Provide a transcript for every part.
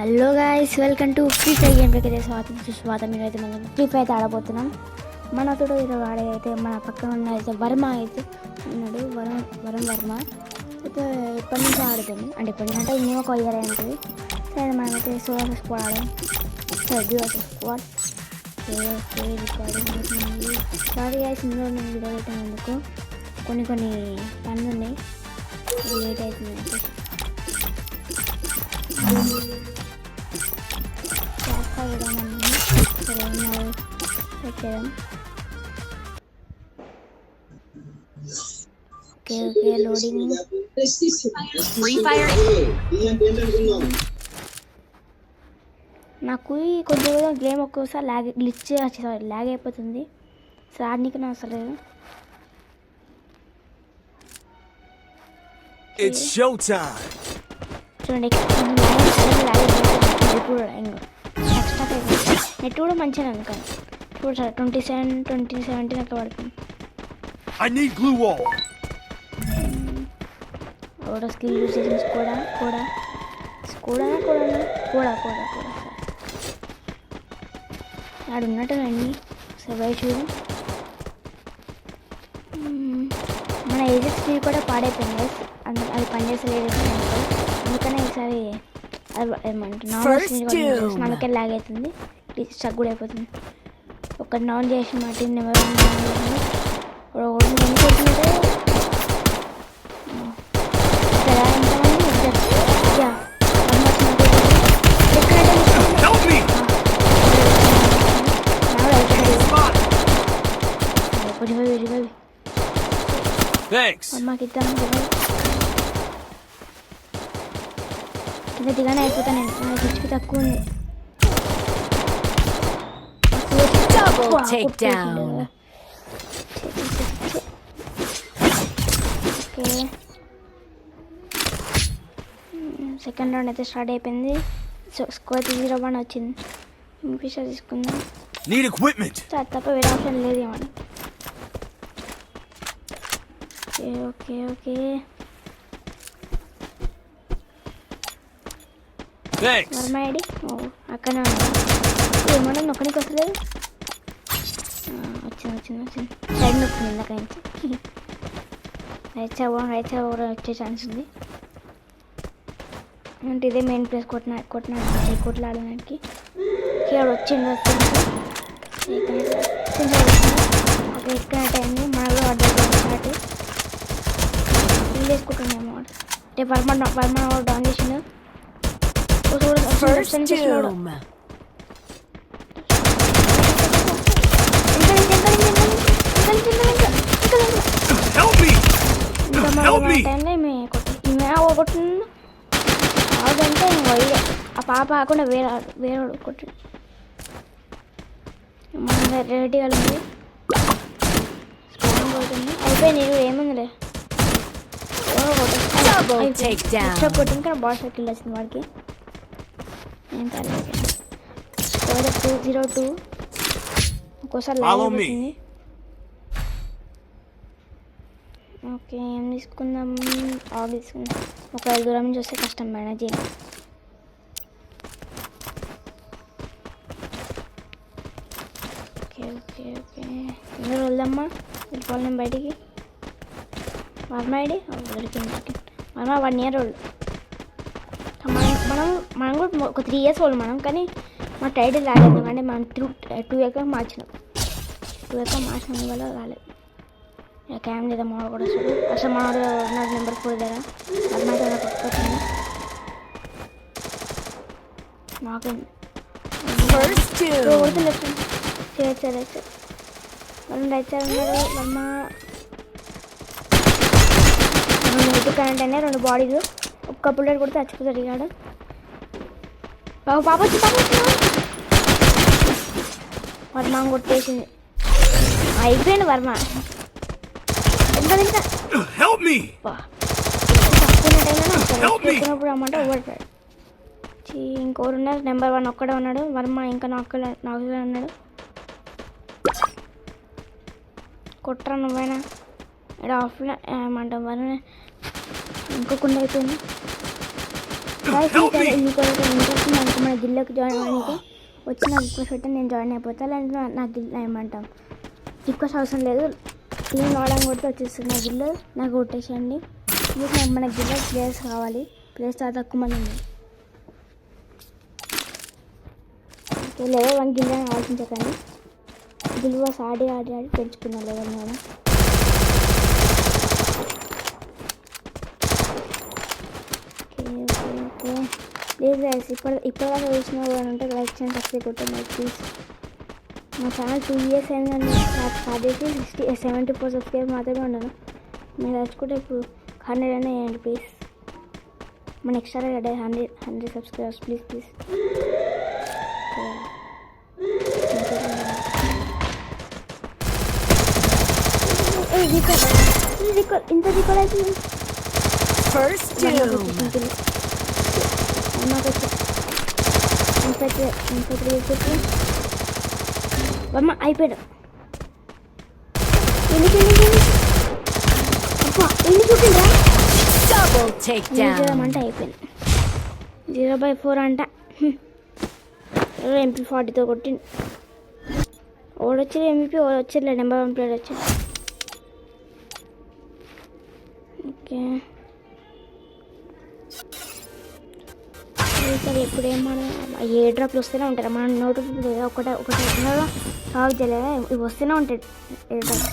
Hello guys, welcome to Free Fire game ప్లేకి అయితే స్వాగతం. మీరైతే మనం ఫ్రీ ఫైర్ అయితే ఆడబోతున్నాం. మనతోడు ఈరోజు ఆడేదైతే మన పక్కన ఉన్న అయితే వర్మ అయితే ఉన్నాడు. వర్మ అయితే ఎప్పటి నుంచో ఆడుతుంది. అంటే ఎప్పటి అంటే మేము ఒక ఇయర్ ఉంటుంది. సరే మనమైతే సోలో స్క్వాడ్ ఆడాం. స్క్వాడ్ రికార్డింగ్ అవుతుంది. సారీ గైస్, ఇందులో నేను వీడియో పెట్టినందుకు కొన్ని పనులు ఉన్నాయి. లేట్ అవుతుంది. Okay loading. నాకు కొంచెం గేమ్ ఒక్కోసారి ల్యాగ్ అయిపోతుంది. అసలు ఆడనీకి నా అసలు చూడండి. నెట్ కూడా మంచిగా ఉంది. చూడండి 2017 అట్లా పడుతుంది. స్కిల్ యూజ్ చేసి కూడా ఆడు ఉన్నట్టు రండి. సరే చూడండి, మన ఏజెస్ స్కిల్ కూడా పాడైపోయింది. అది పనిచేసలేదు. అందుకనే ఈసారి మనకే లాగ్ అవుతుంది. స్టక్ కూడా అయిపోతుంది. ఒక నాన్ చేసి మాట కింద దిగానే అయిపోతాను. నేను హెచ్పి తక్కువ ఉంది. సెకండ్ రౌండ్ అయితే స్టార్ట్ అయిపోయింది. స్కోర్ 0-1 వచ్చింది. ఇంగ్లీష్ తీసుకుందాం. తప్ప వేరే ఆప్షన్ లేదు ఏమన్నా. ఓకే వర్మ ఐడి అక్కడనే ఉన్నా. ఏమన్నా నొక్కనికి వస్తలేదు. వచ్చింది సైడ్ నొక్కింది ఇందాక నుంచి. రైట్ సైడ్ కూడా వచ్చే ఛాన్స్ ఉంది. అంటే ఇదే మెయిన్ ప్లేస్ కొట్లాడడానికి. ఇక్కడ వచ్చింది. ఓకే, ఇక్కడ టైంని మనలో అడ్డు స్టార్ట్ వేసుకుంటున్నాము. అంటే వర్మ డౌన్ చేసిండు. అదంటే ఆ పాప కాకుండా వేరే కొట్టి రెడీగా ఉంది. కొడుతుంది అయిపోయింది. ఏముందిలే కొట్టింది. కానీ బాస్ కిల్ వచ్చింది వాడికి. ఏం పర్లేదు. 202 ఒక్కోసారి లాగ్ అయిపోతుంది. ఓకే, ఏం తీసుకుందాం? ఆగ్ తీసుకుందాం. ఒక దూరం నుంచి వస్తే కష్టం మేనేజ్ చేయాలి. ఓకే అందరూ వెళ్దామా? వెళ్ళిపోవాలి నేను బయటికి. వర్మ ఐడి దొరికింది. Varma 1 year old. మనం కూడా ఒక 3 years old మనం. కానీ మా టైటిల్ రాలేదు. ఎందుకంటే మనం 2 years మార్చినాం. 2 years మార్చిన వల్ల రాలేదు. క్యామ్ లేదా మాడ కూడా వస్తుంది. అసలు మాడ ఉన్నాడు నెంబర్ 4 దగ్గర. వర్మ అయితే పట్టుకొచ్చింది. నాకండి రైట్ సైడ్ ఉన్నాడు. వర్మ 2 కరెంట్ అయినా 2 బాడీలు. ఒక్క బుల్లెట్ కొడితే చచ్చిపోతాడు. అడిగాడు పాప వర్మ కొట్టేసింది. అయిపోయింది వర్మ. చెప్పినప్పుడు అమ్మంటే ఓడిపోయాడు. ఇంకోరు ఉన్నారు. నెంబర్ 1 ఒక్కడే ఉన్నాడు. వర్మ ఇంకా నాకులే ఉన్నాడు. కొట్టరా నువ్వైనా. ఇక్కడ ఆఫ్లైన్ ఏమంటాం వర్మ ఇంకొకటి అయిపోయింది. మీకు ఇంట్రెస్ట్ అనుకో మన గిల్లోకి జాయిన్ అవ్వడానికి వచ్చి నాకు రిక్వెస్ట్ పెట్టండి, నేను జాయిన్ అయిపోతాను. లేదంటే నాకు గిల్ ఏమంటాం రిక్వెస్ట్ అవసరం లేదు, నేను వాడడం కొడితే వచ్చేస్తుంది నా గిల్లు, నాకు కొట్టేసేయండి. మీకు మన గిల్లో ప్లేయర్స్ కావాలి, ప్లేయర్స్ చాలా తక్కువ మంది ఉంది. ఓకే లెవెల్ 1 గిల్ అని ఆలోచించకండి, గిల్ వాస్ ఆడి పెంచుకున్నాను లెవెల్ నేను. ప్లీజ్ గైస్ ఇప్పటిదాకా చూసిన వాళ్ళు ఉంటే లైక్ చేయండి, సబ్స్క్రైబ్ కొట్టండి ప్లీజ్. మా ఛానల్ 2 years అయిందని స్టార్ట్ చేసి 74 సబ్స్క్రైబ్ మాత్రమే ఉన్నాను. మీరు వచ్చుకుంటే ఇప్పుడు 100 అయినా వేయండి ప్లీజ్. మన ఎక్స్ట్రా 100 సబ్స్క్రైబర్స్ ప్లీజ్. ఇంత రికార్డ్ అవుతుంది. అమ్మ అయిపోయాడు. ఎన్ని చూపిందా అంటే అయిపోయింది. 0/4 అంట. MP40తో కొట్టి ఓడొచ్చేది MVP, ఓడొచ్చేది నెంబర్ 1 ప్లేయర్ వచ్చేది. ఓకే సార్ ఎప్పుడు ఏమన్నా ఏ డ్రాప్లు వస్తూనే ఉంటారు. మన నోటిఫికేషన్ ఒకటి సాల్వ్ చేయలేదు, ఇవి వస్తూనే ఉంటాయి airdrop.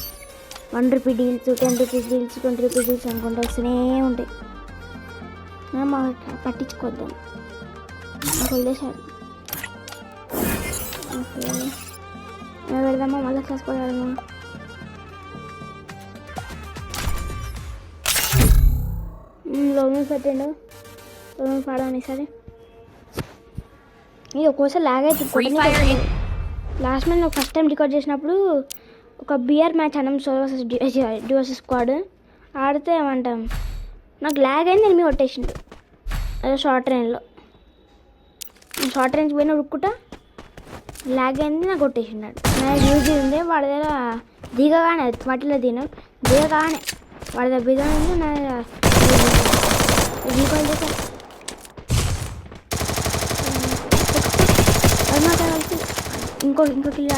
1 rupee deals, 10 rupees deals, 20 rupees deals అనుకుంటే వస్తూనే ఉంటాయి. పట్టించుకోద్దాం, నాకు వదిలేసారు. ఓకే పెడదామా, మళ్ళీ క్లాస్ కూడా పెడదామా. లోన్ పెట్టండు, లోన్ పాడని సరే. ఇది ఒక్కోసారి లాగ్ అవుతుంది. Last month first time record చేసినప్పుడు ఒక బియర్ మ్యాచ్ అన్నాం, సోలో వర్సెస్ డ్యూవర్స్ స్క్వాడ్ ఆడితే ఏమంటాం నాకు లాగ్ అయింది, నేను కొట్టేసిండు. అదే షార్ట్ రేంజ్లో పోయిన ఉడుక్కుంటా లాగ్ అయింది, నాకు కొట్టేసిండాడు. నాకు యూజ్ ఉంది వాడి దగ్గర దిగగానే మట్టిలో దిగగానే వాడి దగ్గర బిగండి నా రీకాల్ చేశాను. ఇంకో కిల్లు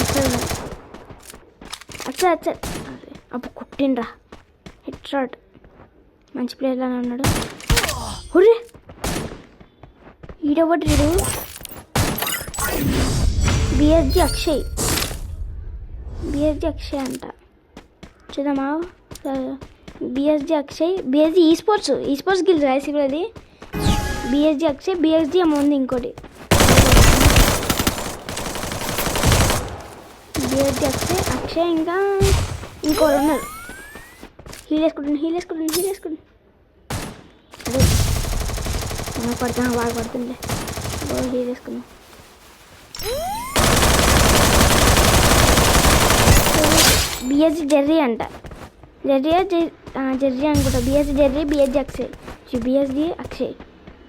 అచ్చ అప్పుడు కొట్టిండ్రా హెడ్ షాట్. మంచి ప్లేయర్ అని అన్నాడు. హుర్రే ఈడొకటి రీడు బిఎస్జి అక్షయ్ అంట, చూద్దామా. BSG Akshay, BSG esports gills rice ఇప్పుడు అది. బిఎస్జి అక్షయ్, బిఎస్జి ఏమో ఉంది ఇంకోటి. బిఎస్జి అక్షయ్ ఇంకా ఇంకోటి ఉన్నారు. హీల్ వేసుకుంటాను అదే పడుతున్నా, బాగా పడుతుండే. హీల్ వేసుకున్నాం. బిఎస్జి జెర్రీ అంట, జెర్రీ అనుకుంటా. BSG Jerry, BSG Akshay. BSG Akshay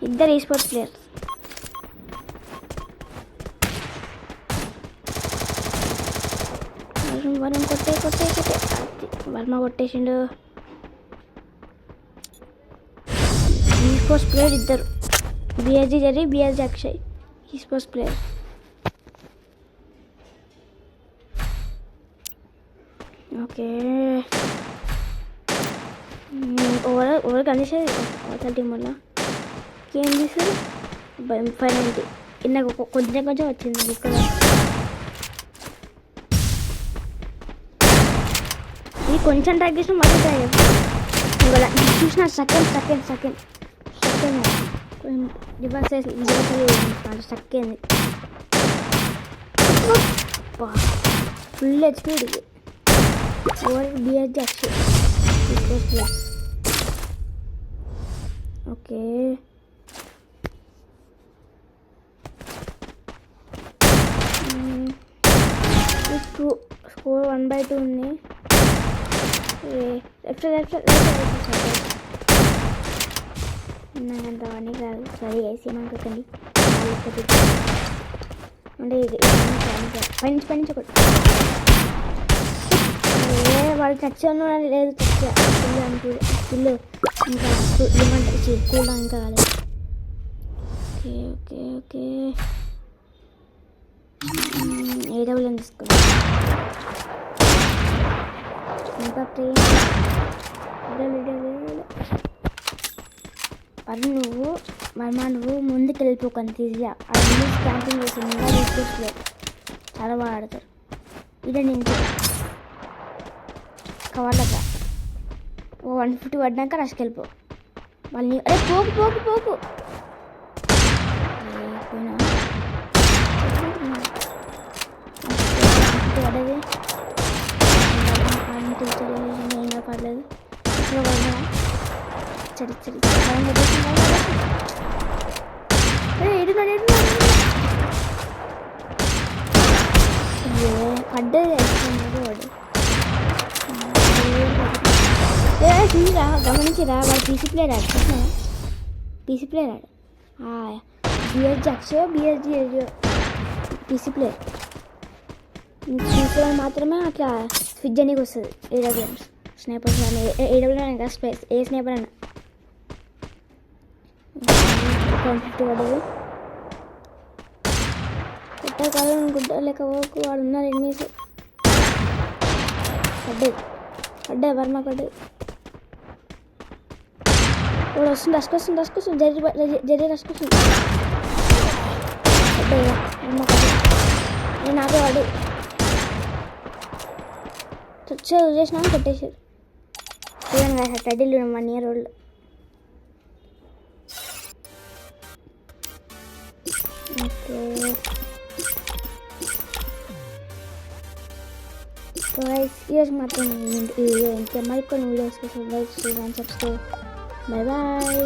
ఇద్దరు ఈస్పోర్ట్స్ ప్లేయర్స్. వరం కొట్టే వర్మ కొట్టేసిండు. ఈస్పోర్ట్స్ ప్లేయర్ ఇద్దరు, BSG Jerry, BSG Akshay esports player. Okay over condition అవతల టీం వల్ల ఏం చేశారు. 590 నాకు కొంచెం వచ్చింది ఇక్కడ. ఇది కొంచెం ట్రై చేసిన మళ్ళీ ట్రై చేస్తాను చూసిన. సెకండ్ రివర్స్ స్టక్ అయింది. ఫుల్ హెచ్పీ ఇది. బిఎస్జి అక్షయ్. ఓకే స్కోర్ 1/2 ఉంది. లెఫ్ట్ నాకంత అవన్నీ కాదు, సరే వేసి ఏమనుకోకండి. అంటే ఇది పైనుంచి ఒకటి వాళ్ళు చచ్చాను లేదు, ఇల్లు ఇంకా కూల్ ఇంకా కాలేదు. ఓకే ఓకే ఓకే ఏడవలని తీసుకున్నాం ఇంకా ట్రైన్ నువ్వు ముందుకు వెళ్ళిపోకంత ఈజీగా అన్ని క్యాంపింగ్ చేసి ఇంకా రిక్వెస్ట్లేదు చాలా బాగా ఆడతారు ఇదే నేను కవర్లగా 150 పడ్డాక రష్కి వెళ్ళిపో వాళ్ళని అరే పోకు పోకు పోకు పోయినా పడది ఇంకా పడలేదు ఇప్పుడు పడినా చడి చడి ఏడున్నాడు పడ్డది వాడు చూసిరా గమనించిరా వాడు పీసీ ప్లేయర్ ఆడు పీసీ ప్లేయర్ ఆడు బిఎస్జీ అక్షయ్ బిఎస్జీ పీసీ ప్లేయర్ చూసే మాత్రమే అట్లా స్విచ్ చేయడానికి వస్తుంది ఏడబ్ల్యూఎమ్స్ స్నైపర్స్ కానీ ఏడబ్ల్యూఎం ఇంకా స్పేస్ ఏ స్నైపర్ అన్న 150 పడదు కొట్టకాలం గుడ్డ లేక ఓకు వాడు ఉన్నారు ఎనిమిస్ పడ్డాయి వర్మ పడ్డాయి వాడు వస్తుంది రసుకొస్తుంది జరి రసుకొస్తుంది పడ్డాయి వర్మ పడ్డాయి నేను ఆపేవాడు చేసినా కొట్టేసారు చూడండి కదా title 1 year old okay so guys ఈరోజు మాత్రం ఈ వీడియో ఇంకా మరికొన్ని వీడియోస్ కోసం లైక్ చేయండి సబ్స్క్రైబ్ బాయ్ బాయ్